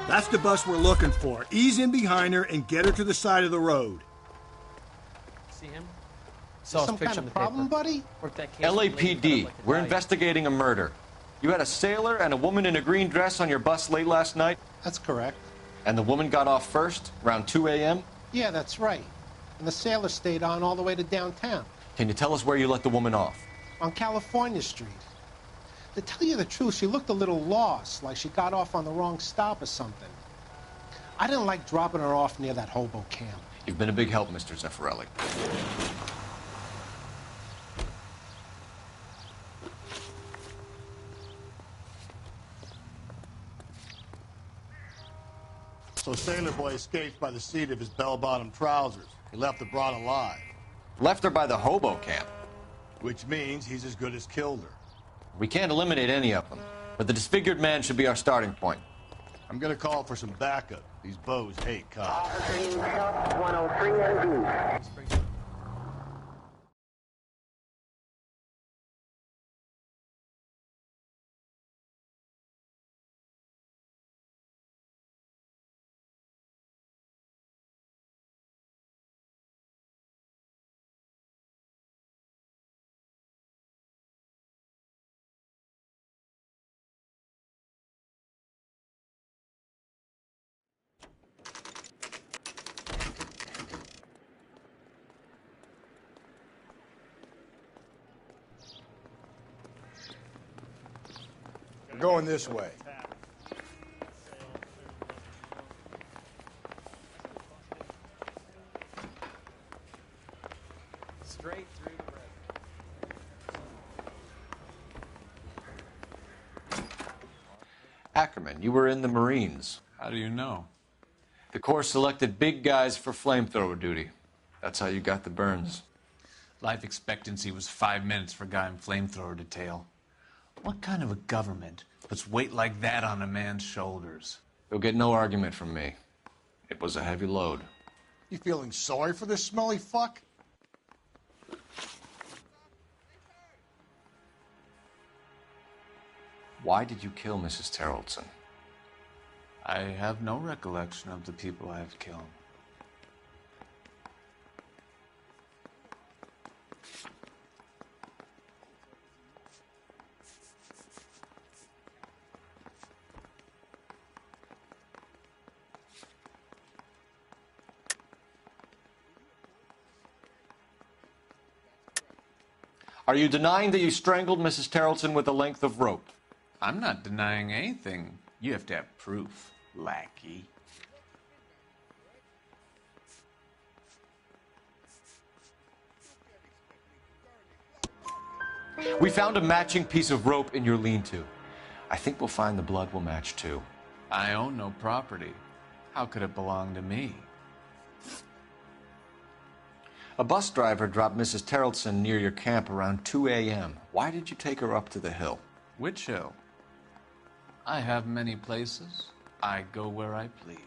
That's the bus we're looking for. Ease in behind her and get her to the side of the road. See him? Saw his picture on the problem, paper. buddy? Worked that case. LAPD, we're investigating a murder. You had a sailor and a woman in a green dress on your bus late last night? That's correct. And the woman got off first, around 2 a.m.? Yeah, that's right. And the sailor stayed on all the way to downtown. Can you tell us where you let the woman off? On California Street. To tell you the truth, she looked a little lost, like she got off on the wrong stop or something. I didn't like dropping her off near that hobo camp. You've been a big help, Mr. Zeffirelli. So Sailor Boy escaped by the seat of his bell-bottom trousers. He left the broad alive. Left her by the hobo camp. Which means he's as good as killed her. We can't eliminate any of them, but the disfigured man should be our starting point. I'm gonna call for some backup. These bows hate cops. 103 ND. We're going this way. Straight through the red. Ackerman, you were in the Marines. How do you know? The Corps selected big guys for flamethrower duty. That's how you got the burns. Life expectancy was 5 minutes for a guy in flamethrower detail. What kind of a government puts weight like that on a man's shoulders? You'll get no argument from me. It was a heavy load. You feeling sorry for this smelly fuck? Why did you kill Mrs. Terrelson? I have no recollection of the people I have killed. Are you denying that you strangled Mrs. Terrelson with a length of rope? I'm not denying anything. You have to have proof, lackey. We found a matching piece of rope in your lean-to. I think we'll find the blood will match too. I own no property. How could it belong to me? A bus driver dropped Mrs. Terrelson near your camp around 2 a.m. Why did you take her up to the hill? Which hill? I have many places. I go where I please.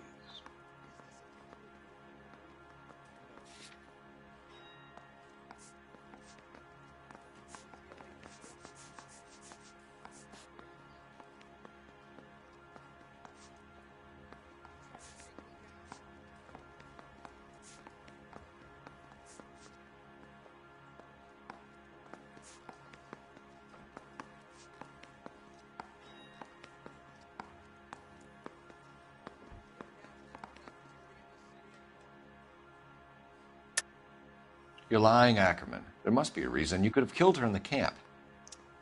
You're lying, Ackerman. There must be a reason. You could have killed her in the camp.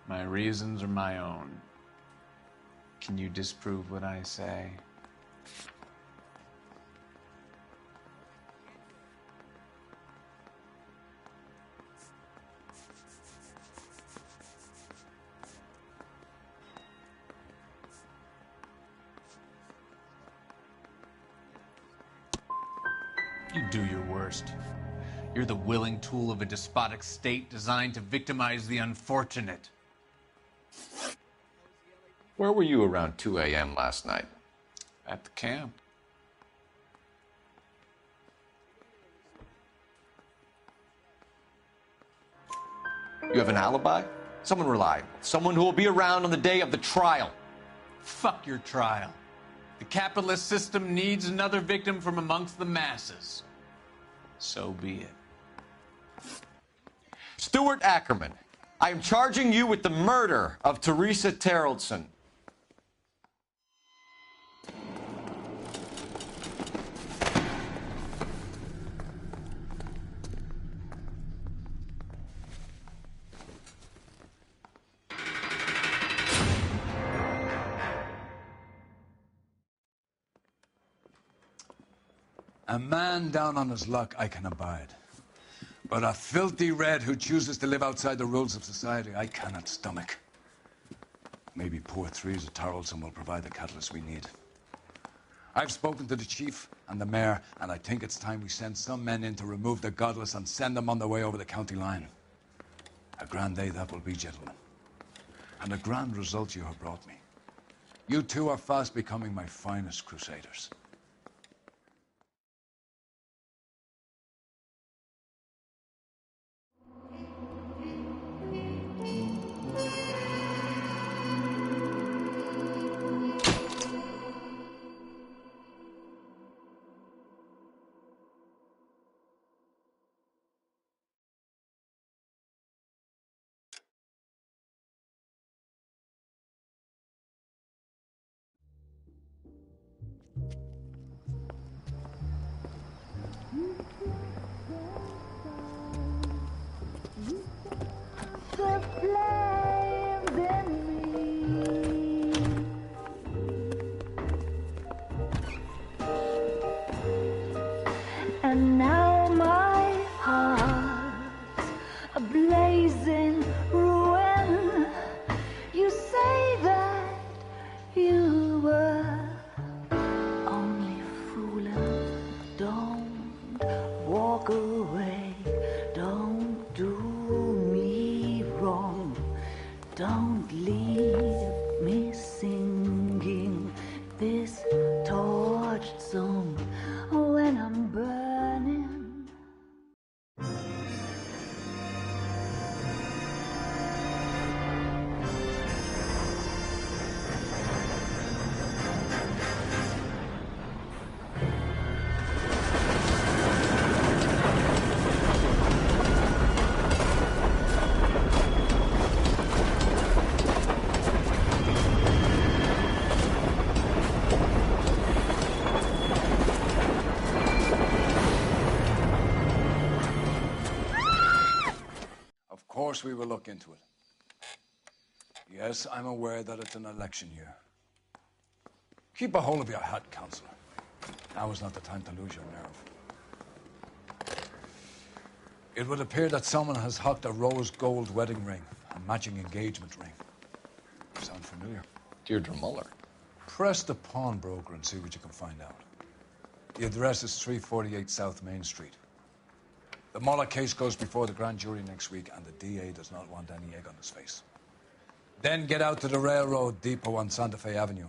My reasons are my own. Can you disprove what I say? You do your worst. You're the willing tool of a despotic state designed to victimize the unfortunate. Where were you around 2 a.m. last night? At the camp. You have an alibi? Someone reliable. Someone who will be around on the day of the trial. Fuck your trial. The capitalist system needs another victim from amongst the masses. So be it. Stuart Ackerman, I am charging you with the murder of Teresa Terrellson. A man down on his luck I can abide. But a filthy red who chooses to live outside the rules of society, I cannot stomach. Maybe poor Teresa Terrellson will provide the catalyst we need. I've spoken to the chief and the mayor, and I think it's time we send some men in to remove the godless and send them on their way over the county line. A grand day that will be, gentlemen. And a grand result you have brought me. You two are fast becoming my finest crusaders. And now my heart's a blazing ruin. You say that you were only fooling. Don't walk away. Don't do me wrong. Don't leave me singing this torched song when I'm burning. Of course we will look into it. Yes, I'm aware that it's an election year. Keep a hold of your hat, Counselor. Now is not the time to lose your nerve. It would appear that someone has hucked a rose gold wedding ring, a matching engagement ring. Sound familiar? Deirdre Muller. Press the pawnbroker and see what you can find out. The address is 348 South Main Street. The Muller case goes before the grand jury next week, and the DA does not want any egg on his face. Then get out to the railroad depot on Santa Fe Avenue.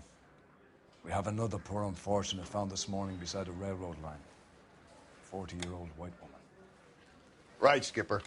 We have another poor unfortunate found this morning beside a railroad line. 40-year-old white woman. Right, Skipper.